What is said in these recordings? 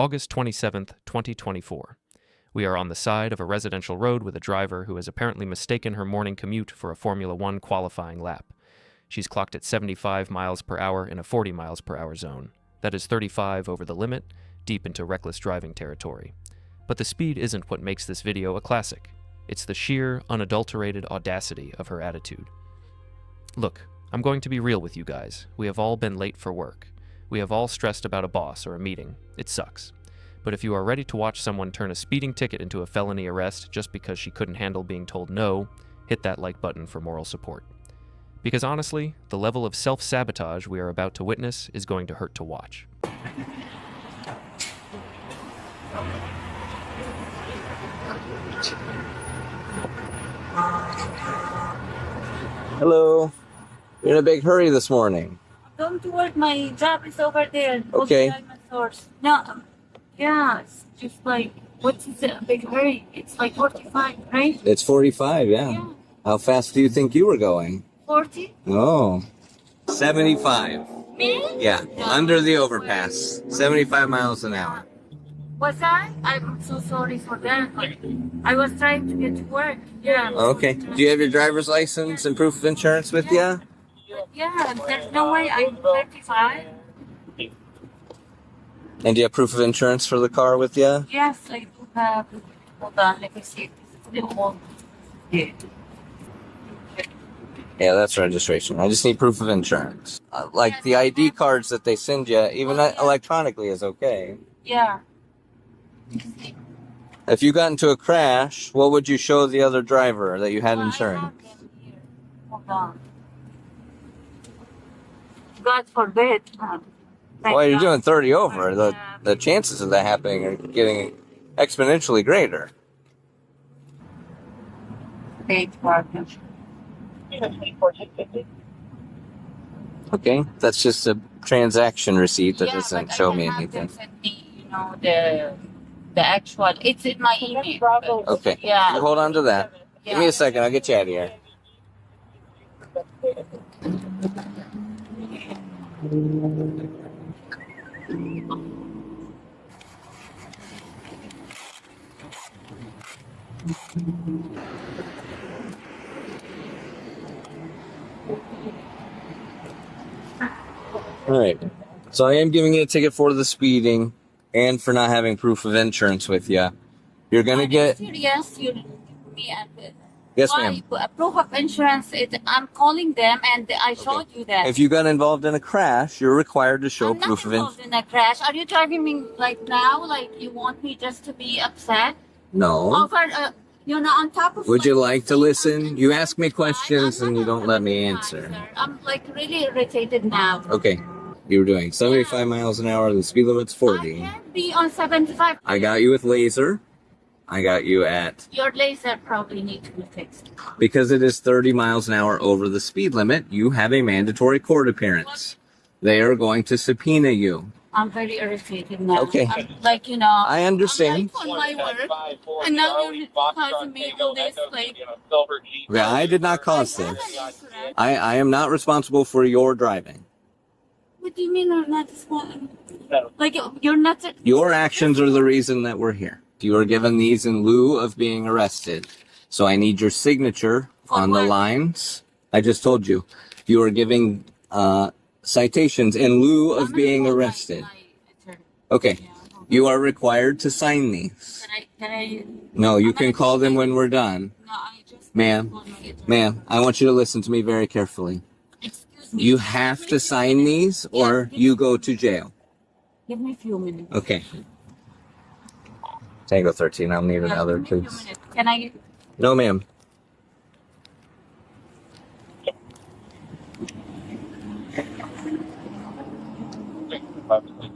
August 27th, 2024. We are on the side of a residential road with a driver who has apparently mistaken her morning commute for a Formula One qualifying lap. She's clocked at 75 miles per hour in a 40 miles per hour zone. That is 35 over the limit, deep into reckless driving territory. But the speed isn't what makes this video a classic. It's the sheer, unadulterated audacity of her attitude. Look, I'm going to be real with you guys. We have all been late for work. We have all stressed about a boss or a meeting. It sucks. But if you are ready to watch someone turn a speeding ticket into a felony arrest just because she couldn't handle being told no, hit that like button for moral support. Because honestly, the level of self-sabotage we are about to witness is going to hurt to watch. Hello. You're in a big hurry this morning. Going to work. My job is over there. Okay. No, yeah, it's just like, what's a big hurry? It's like 45, right? It's 45, yeah. How fast do you think you were going? 40? Oh, 75. Me? Yeah, under the overpass. 75 miles an hour. What's that? I'm so sorry for that. Like, I was trying to get to work. Yeah. Okay. Do you have your driver's license and proof of insurance with you? Yeah, there's no way I'm 35. And do you have proof of insurance for the car with you? Yes, I do have. Hold on, let me see. This is the old. Yeah. Yeah, that's registration. I just need proof of insurance. Like the ID cards that they send you, even electronically is okay. Yeah. If you got into a crash, what would you show the other driver that you had insurance? I have them here. Hold on. God forbid. Well, you're doing 30 over. The chances of that happening are getting exponentially greater. Okay, that's just a transaction receipt that doesn't show me anything. Send me, the actual. It's in my email. Okay. Yeah. You hold on to that. Yeah. Give me a second. I'll get you out of here. All right. So I am giving you a ticket for the speeding and for not having proof of insurance with you. You're gonna get. Serious? You me and Yes, ma'am. Proof of insurance. I'm calling them, and I showed you that. If you got involved in a crash, you're required to show I'm proof of insurance. not involved in a crash. Are you driving me like now? Like you want me just to be upset? No. Over, on top of. Would you like to I'm listen? You ask me inside. questions I'm and not you don't let me inside, answer. sir. I'm like really irritated now. Okay. You were doing 75 miles an hour. The speed limit's 40. I can't be on 75. I got you with laser. I got you at... Your laser probably needs to be fixed. Because it is 30 miles an hour over the speed limit, you have a mandatory court appearance. They are going to subpoena you. I'm very irritated now. Okay. I'm like, I understand. I'm like on my work, and now you're causing me all this, like... Okay, I did not cause this. I am not responsible for your driving. What do you mean you're not responsible? Like, you're not... Your actions are the reason that we're here. You were given these in lieu of being arrested. So I need your signature on the lines. I just told you. You are giving citations in lieu of being arrested. Okay. You are required to sign these. Can I... No, you can call them when we're done. No, I just... Ma'am, I want you to listen to me very carefully. Excuse me. You have to sign these or you go to jail. Give me a few minutes. Okay. Tango 13, I'll need another, Give me a few please. minutes. Can I... No, ma'am.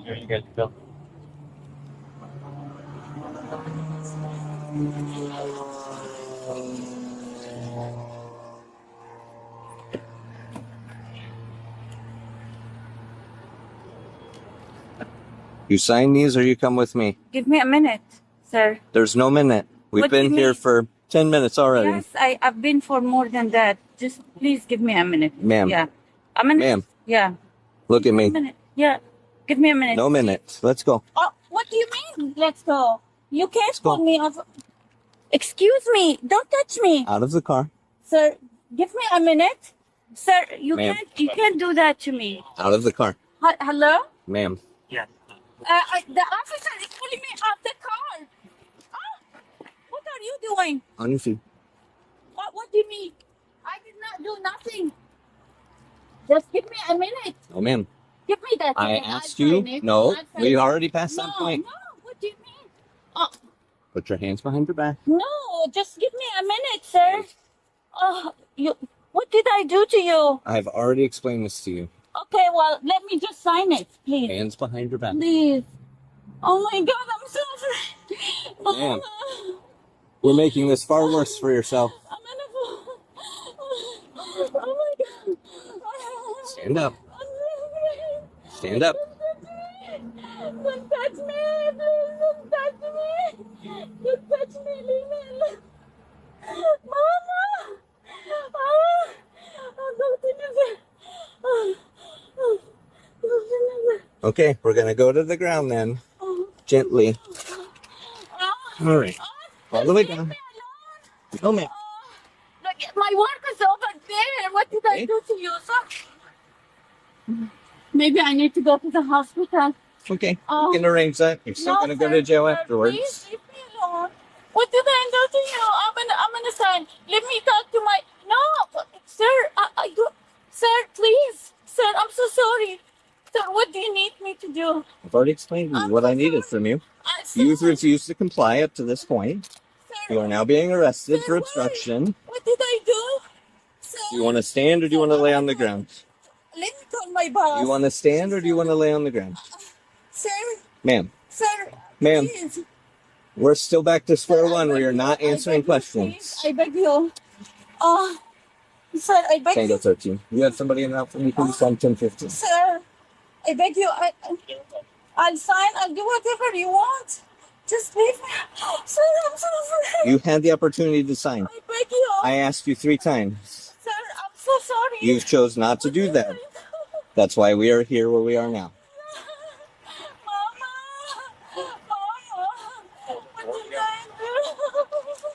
You guys built. You sign these or you come with me? Give me a minute, sir. There's no minute. We've What do been you here mean? for 10 minutes already. Yes, I've been for more than that. Just please give me a minute. Ma'am. Yeah. A minute? Ma'am. Yeah. Look at A me. minute. Yeah. Give me a minute. No minute. Let's go. Oh, what do you mean? Let's go. You can't go. pull me off. Excuse me. Don't touch me. Out of the car. Sir, give me a minute. Sir, Ma'am. you can't do that to me. Out of the car. Hello? Ma'am. The officer is pulling me off the car. Oh, what are you doing? On your feet. What do you mean? I did not do nothing. Just give me a minute. Oh, ma'am. Give me that. I ticket. asked I'll you. sign it. No, I'll sign we it. already passed No, that point. no. What do you mean? Oh, Put your hands behind your back. no. Just give me a minute, sir. Oh, what did I do to you? I've already explained this to you. Okay, well, let me just sign it, please. Hands behind your back. Please. Oh my God, I'm so afraid. Ma'am. You're making this far worse for yourself. I'm in a. Oh my God. Stand up. Stand up. Don't touch me, please. Don't touch me. Don't touch me, leave me alone. Mama. Okay, we're gonna go to the ground then. Gently. All right. All the way down. No, ma'am. Look, my work is over there. What did I do to you, sir? Maybe I need to go to the hospital. Okay, Oh. we can arrange that. You're still gonna go to jail sir, afterwards. Please leave me alone. What did I do to you? I'm gonna sign. Let me talk to my. No, sir. I do. Sir, please. Sir, I'm so sorry. Sir, what do you need me to do? I've already explained to you what I needed from you. I'm so You've sorry, refused to comply up to this point. sir. You are now being arrested Sir, for why? obstruction. What did I do? Sir, Do you want to stand or do you want to lay on the ground? let me call my boss. Do you want to stand or do you want to lay on the ground? Sir, Ma'am, sir, Ma'am. please. we're still back to square Sir, I one where beg you're you, not I answering beg you, questions. please. I beg you. Sir, I beg Tango you. 13. You have somebody in and out for me, please? On 1015. Sir, I beg you. I'll sign. I'll do whatever you want. Just leave me. Sir, I'm so afraid. You had the opportunity to sign. I beg you. I asked you 3 times. Sir, I'm so sorry. You chose not to do that. That's why we are here where we are now. Mama. Mama. What did I do?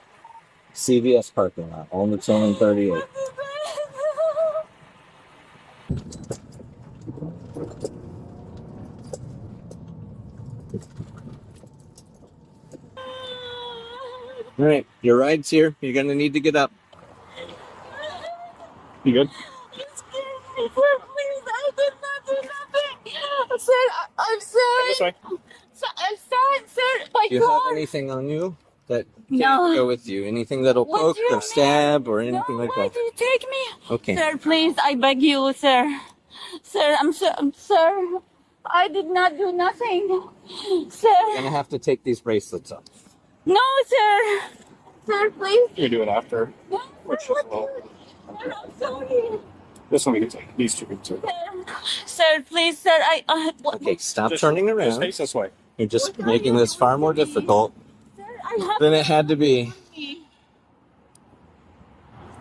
CVS parking lot, on the 10 and 38. What did I do? All right, your ride's here. You're going to need to get up. You good? Excuse me, sir, please. I did not do nothing. Sir, I'm sorry. This way. Sir, I'm sorry, sir. My Do you have car. anything on you that No. can't go with you? Anything that'll What poke do you or mean? stab or anything No, like why that? do you take me? Okay. Sir, please, I beg you, sir. Sir, sir, I did not do nothing. You're Sir, going to have to take these bracelets off. no, sir. Sir, please. You can do it after. No, Which sir, is well. sir, I'm sorry. This one we can take. These two we can take. Sir, please, sir, Okay, stop Just- turning Just around. face this way. You're just making this far more difficult Sir, I have than it had to be.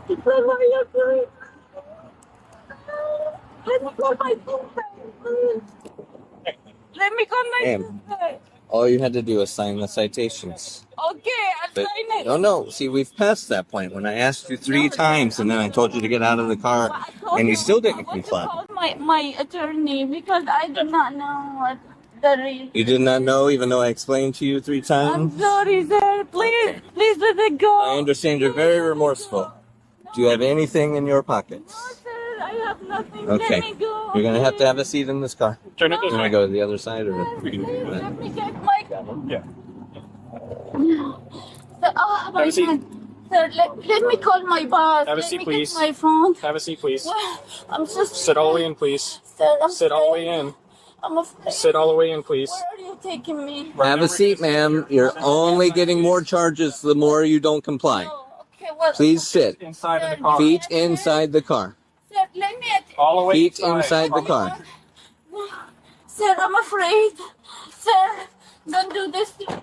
Sir, why are you doing? Let me call my sister, please. Let me call my Ma'am. sister. All you had to do was sign the citations. Okay, I'll But, sign it. no. See, we've passed that point when I asked you 3 times and then I told you to get out of the car But I told and you still didn't I want to comply. call my attorney because I did not know what the reason. You did not know even though I explained to you 3 I'm times? sorry, sir. Please let it go. I understand you're very remorseful. Do you have anything in your pockets? No, sir, I have nothing. Okay. Let me go. You're going to have to have a seat in this car. Turn it You this want to way. go to the other side or? Please, let me get my. Yeah. Sir, oh my Have a seat. God. Sir, let me call my boss. Have a let seat, me please. Get my phone. Have a seat, please. I'm so Sit all the way in, please. Sir, I'm Sit all the afraid. way in. I'm afraid. Sit all the way in, please. Where are you taking me? Have a seat, ma'am. You're only getting more charges the more you don't comply. Oh, okay, well. Please sit. Inside of the car. Feet inside the car. Sir, let me. All the way Feet inside the car. Sir, I'm afraid. Sir, don't do this to me.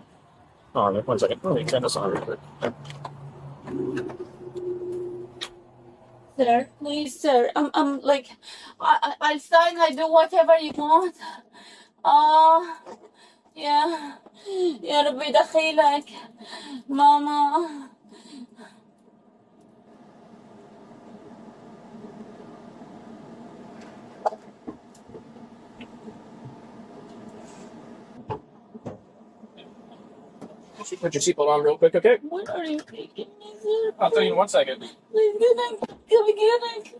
Oh, wait, 1 second. Let me turn this on real quick. Sir, please, sir. I'm like, I'll sign. I do whatever you want. يا يا ربي دخيلك ماما. Put your seatbelt on real quick, okay? What are you taking me, sir? I'll tell you in 1 second. Please can I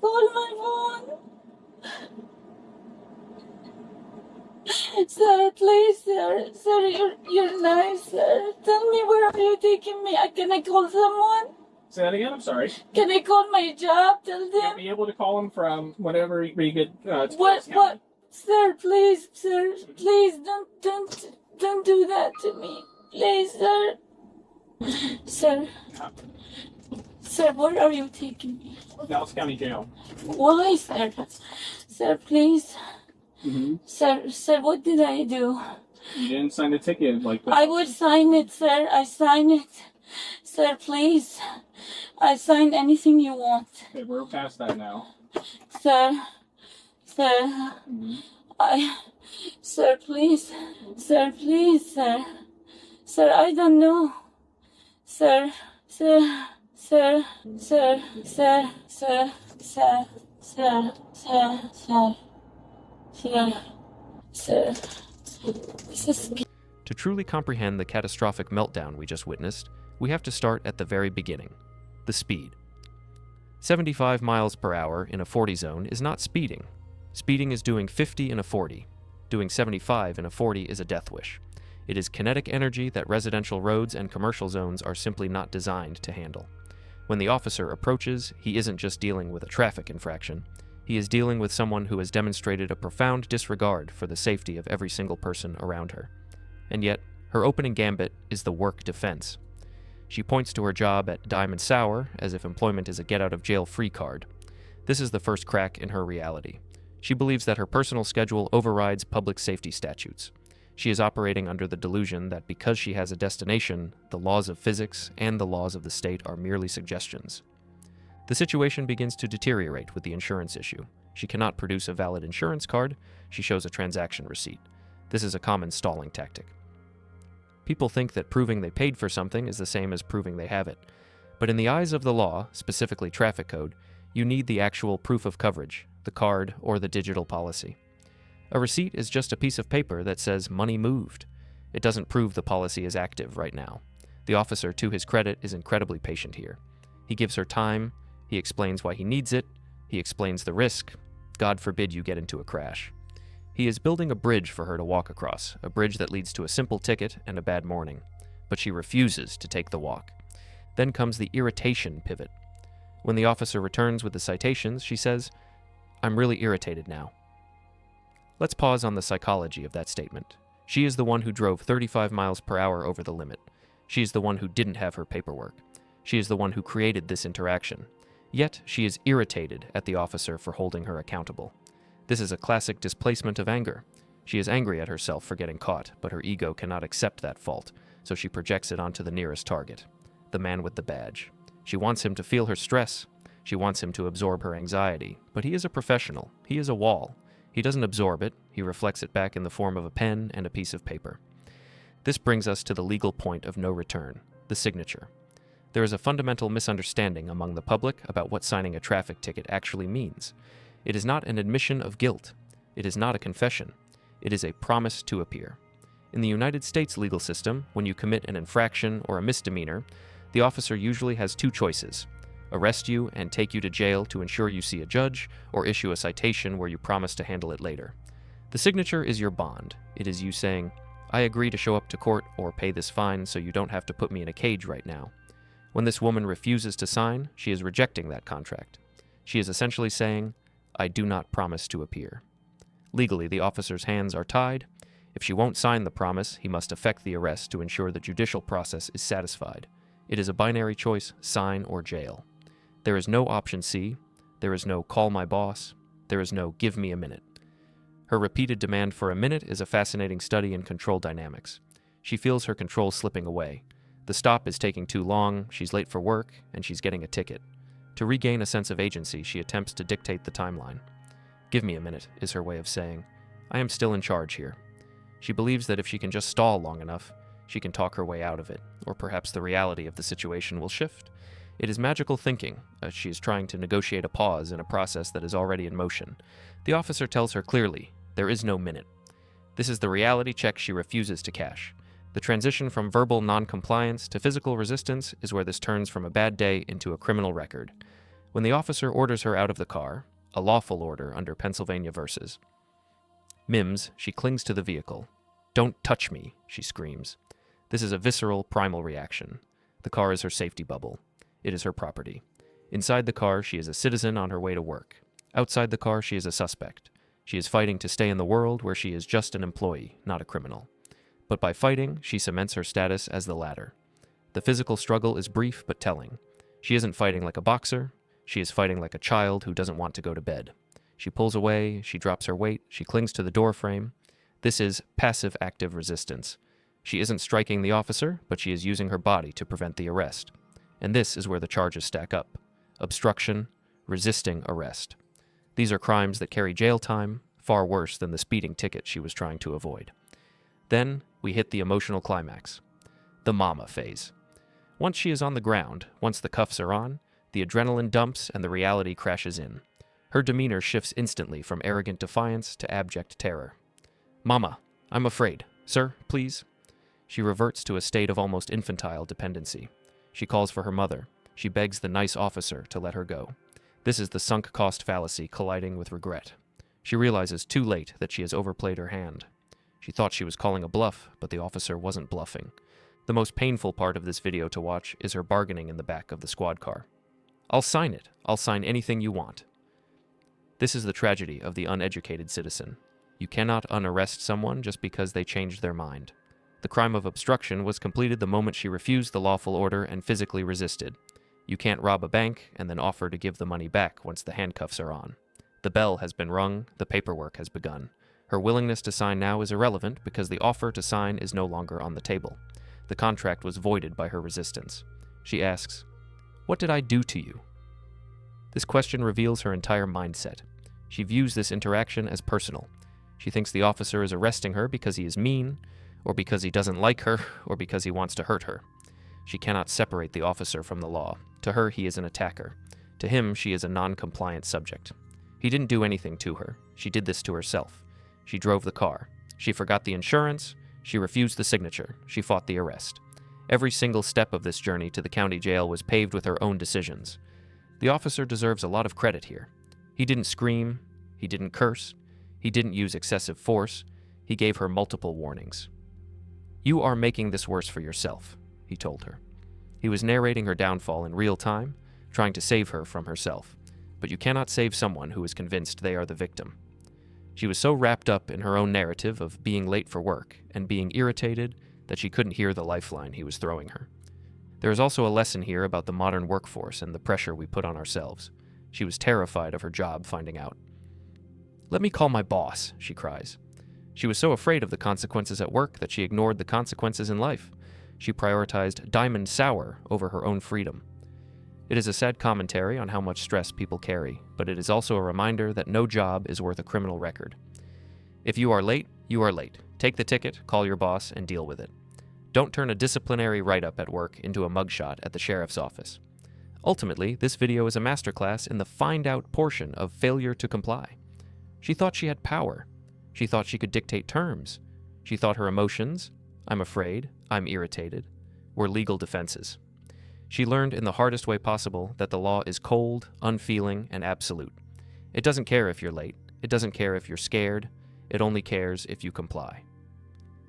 call my phone? Sir, please, sir, you're nice, sir. Tell me, where are you taking me? Can I call someone? Say that again. I'm sorry. Can I call my job? Tell You'll them. be able to call them from whenever you get. To What? County. What? Sir, please, don't do that to me, please, sir. Sir, where are you taking me? Dallas County Jail. Why, sir? Sir, please. Mm-hmm. Sir, what did I do? You didn't sign the ticket like that. I would sign it, sir. I sign it. Sir, please. I sign anything you want. Okay, we're past that now. Sir, Mm-hmm. sir, please. Sir, please, sir. Sir, I don't know. Sir, sir, sir, sir, sir, sir, sir, sir, sir, sir, sir, sir. This is To truly comprehend the catastrophic meltdown we just witnessed, we have to start at the very beginning: the speed. 75 miles per hour in a 40 zone is not speeding. Speeding is doing 50 in a 40. Doing 75 in a 40 is a death wish. It is kinetic energy that residential roads and commercial zones are simply not designed to handle. When the officer approaches, he isn't just dealing with a traffic infraction. He is dealing with someone who has demonstrated a profound disregard for the safety of every single person around her. And yet, her opening gambit is the work defense. She points to her job at Diamond Sour as if employment is a get-out-of-jail-free card. This is the first crack in her reality. She believes that her personal schedule overrides public safety statutes. She is operating under the delusion that because she has a destination, the laws of physics and the laws of the state are merely suggestions. The situation begins to deteriorate with the insurance issue. She cannot produce a valid insurance card. She shows a transaction receipt. This is a common stalling tactic. People think that proving they paid for something is the same as proving they have it. But in the eyes of the law, specifically traffic code, you need the actual proof of coverage, the card, or the digital policy. A receipt is just a piece of paper that says money moved. It doesn't prove the policy is active right now. The officer, to his credit, is incredibly patient here. He gives her time, he explains why he needs it, he explains the risk. God forbid you get into a crash. He is building a bridge for her to walk across, a bridge that leads to a simple ticket and a bad morning. But she refuses to take the walk. Then comes the irritation pivot. When the officer returns with the citations, she says, "I'm really irritated now." Let's pause on the psychology of that statement. She is the one who drove 35 miles per hour over the limit. She is the one who didn't have her paperwork. She is the one who created this interaction. Yet, she is irritated at the officer for holding her accountable. This is a classic displacement of anger. She is angry at herself for getting caught, but her ego cannot accept that fault, so she projects it onto the nearest target, the man with the badge. She wants him to feel her stress. She wants him to absorb her anxiety, but he is a professional. He is a wall. He doesn't absorb it. He reflects it back in the form of a pen and a piece of paper. This brings us to the legal point of no return, the signature. There is a fundamental misunderstanding among the public about what signing a traffic ticket actually means. It is not an admission of guilt. It is not a confession. It is a promise to appear. In the United States legal system, when you commit an infraction or a misdemeanor, the officer usually has two choices: arrest you and take you to jail to ensure you see a judge, or issue a citation where you promise to handle it later. The signature is your bond. It is you saying, "I agree to show up to court or pay this fine so you don't have to put me in a cage right now." When this woman refuses to sign, she is rejecting that contract. She is essentially saying, "I do not promise to appear." Legally, the officer's hands are tied. If she won't sign the promise, he must effect the arrest to ensure the judicial process is satisfied. It is a binary choice: sign or jail. There is no option C. There is no call my boss. There is no give me a minute. Her repeated demand for a minute is a fascinating study in control dynamics. She feels her control slipping away. The stop is taking too long, she's late for work, and she's getting a ticket. To regain a sense of agency, she attempts to dictate the timeline. "Give me a minute," is her way of saying, "I am still in charge here." She believes that if she can just stall long enough, she can talk her way out of it, or perhaps the reality of the situation will shift. It is magical thinking, as she is trying to negotiate a pause in a process that is already in motion. The officer tells her clearly, there is no minute. This is the reality check she refuses to cash. The transition from verbal non-compliance to physical resistance is where this turns from a bad day into a criminal record. When the officer orders her out of the car, a lawful order under Pennsylvania versus Mims, she clings to the vehicle. Don't touch me, she screams. This is a visceral, primal reaction. The car is her safety bubble. It is her property. Inside the car, she is a citizen on her way to work. Outside the car, she is a suspect. She is fighting to stay in the world where she is just an employee, not a criminal. But by fighting, she cements her status as the latter. The physical struggle is brief but telling. She isn't fighting like a boxer. She is fighting like a child who doesn't want to go to bed. She pulls away, she drops her weight, she clings to the door frame. This is passive-active resistance. She isn't striking the officer, but she is using her body to prevent the arrest. And this is where the charges stack up. Obstruction, resisting arrest. These are crimes that carry jail time, far worse than the speeding ticket she was trying to avoid. Then, we hit the emotional climax. The mama phase. Once she is on the ground, once the cuffs are on, the adrenaline dumps and the reality crashes in. Her demeanor shifts instantly from arrogant defiance to abject terror. Mama, I'm afraid. Sir, please. She reverts to a state of almost infantile dependency. She calls for her mother. She begs the nice officer to let her go. This is the sunk cost fallacy colliding with regret. She realizes too late that she has overplayed her hand. She thought she was calling a bluff, but the officer wasn't bluffing. The most painful part of this video to watch is her bargaining in the back of the squad car. I'll sign it. I'll sign anything you want. This is the tragedy of the uneducated citizen. You cannot unarrest someone just because they changed their mind. The crime of obstruction was completed the moment she refused the lawful order and physically resisted. You can't rob a bank and then offer to give the money back once the handcuffs are on. The bell has been rung, the paperwork has begun. Her willingness to sign now is irrelevant because the offer to sign is no longer on the table. The contract was voided by her resistance. She asks, "What did I do to you?" This question reveals her entire mindset. She views this interaction as personal. She thinks the officer is arresting her because he is mean, or because he doesn't like her, or because he wants to hurt her. She cannot separate the officer from the law. To her, he is an attacker. To him, she is a non-compliant subject. He didn't do anything to her. She did this to herself. She drove the car. She forgot the insurance. She refused the signature. She fought the arrest. Every single step of this journey to the county jail was paved with her own decisions. The officer deserves a lot of credit here. He didn't scream. He didn't curse. He didn't use excessive force. He gave her multiple warnings. "You are making this worse for yourself," he told her. He was narrating her downfall in real time, trying to save her from herself. But you cannot save someone who is convinced they are the victim. She was so wrapped up in her own narrative of being late for work and being irritated that she couldn't hear the lifeline he was throwing her. There is also a lesson here about the modern workforce and the pressure we put on ourselves. She was terrified of her job finding out. "Let me call my boss," she cries. She was so afraid of the consequences at work that she ignored the consequences in life. She prioritized Diamond Sour over her own freedom. It is a sad commentary on how much stress people carry, but it is also a reminder that no job is worth a criminal record. If you are late, you are late. Take the ticket, call your boss, and deal with it. Don't turn a disciplinary write-up at work into a mugshot at the sheriff's office. Ultimately, this video is a masterclass in the find-out portion of failure to comply. She thought she had power. She thought she could dictate terms. She thought her emotions, "I'm afraid," "I'm irritated," were legal defenses. She learned in the hardest way possible that the law is cold, unfeeling, and absolute. It doesn't care if you're late. It doesn't care if you're scared. It only cares if you comply.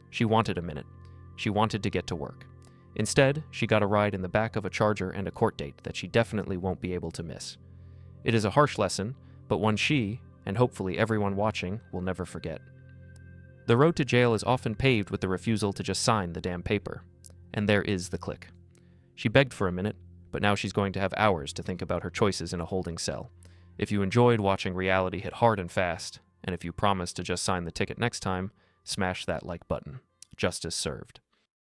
She wanted a minute. She wanted to get to work. Instead, she got a ride in the back of a Charger and a court date that she definitely won't be able to miss. It is a harsh lesson, but one she, and hopefully everyone watching, will never forget. The road to jail is often paved with the refusal to just sign the damn paper. And there is the click. She begged for a minute, but now she's going to have hours to think about her choices in a holding cell. If you enjoyed watching reality hit hard and fast, and if you promise to just sign the ticket next time, smash that like button. Justice served.